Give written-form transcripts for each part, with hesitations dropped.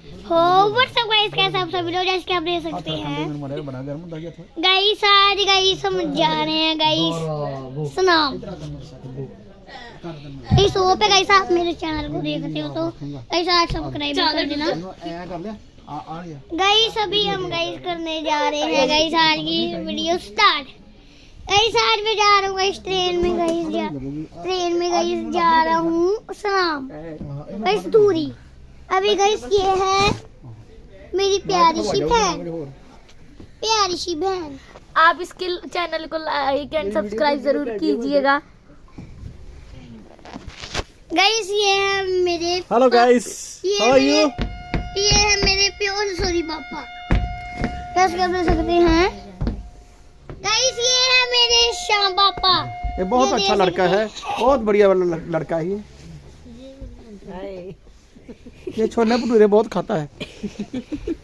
हो WhatsApp guys, कैसे आप सब वीडियो जैसे कि आप देख सकते हैं गाइस। आज गाइस हम जा रहे हैं गाइस सनाम इस शो पे। गाइस आप मेरे चैनल को देखते हो तो गाइस आज सब्सक्राइब कर देना गाइस। अभी हम गाइस करने जा रहे हैं गाइस आज की वीडियो स्टार्ट। गाइस आज मैं जा रहा हूँ गाइस ट्रेन में गाइस जा रहा हूँ सनाम गाइस दूरी। अभी गाइस ये है मेरी प्यारी सी बहन। आप इसके चैनल को लाइक एंड सब्सक्राइब जरूर कीजिएगा गाइस। ये है मेरे hello guys, how are you? ये है मेरे प्योर सॉरी पापा, कैसे कर सकते हैं गाइस। ये है मेरे श्याम पापा। ये बहुत अच्छा लड़का है, बहुत बढ़िया लड़का है ये छोले भटूरे बहुत खाता है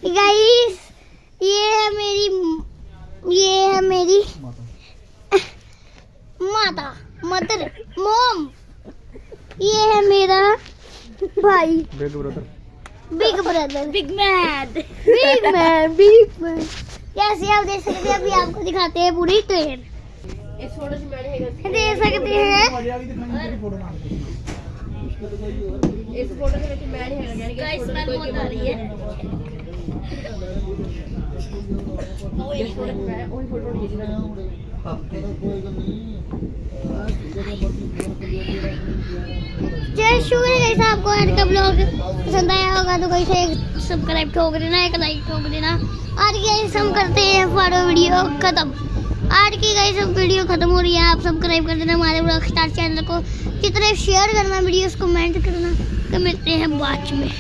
गाइस। ये है मेरी माता मदर मॉम। ये है मेरा भाई बिग मैन। जैसे आप देख सकते हैं, अभी आपको दिखाते हैं पूरी ट्रेन। देख सकते हैं इस फोटो के मैन है गाइस, स्मेल बहुत आ रही है। जय शुक्रिया गाइस, आपको आज का ब्लॉग पसंद आया होगा तो गाइस एक सब्सक्राइब ठोक देना, एक लाइक ठोक देना। आज गाइस हम करते हैं फॉलो वीडियो खत्म। आज की गाइस वीडियो खत्म हो रही है। आप सब्सक्राइब कर देना हमारे रॉकस्टार चैनल को, कितने शेयर करना, वीडियोस कमेंट करना। तो मिलते हैं बाद में।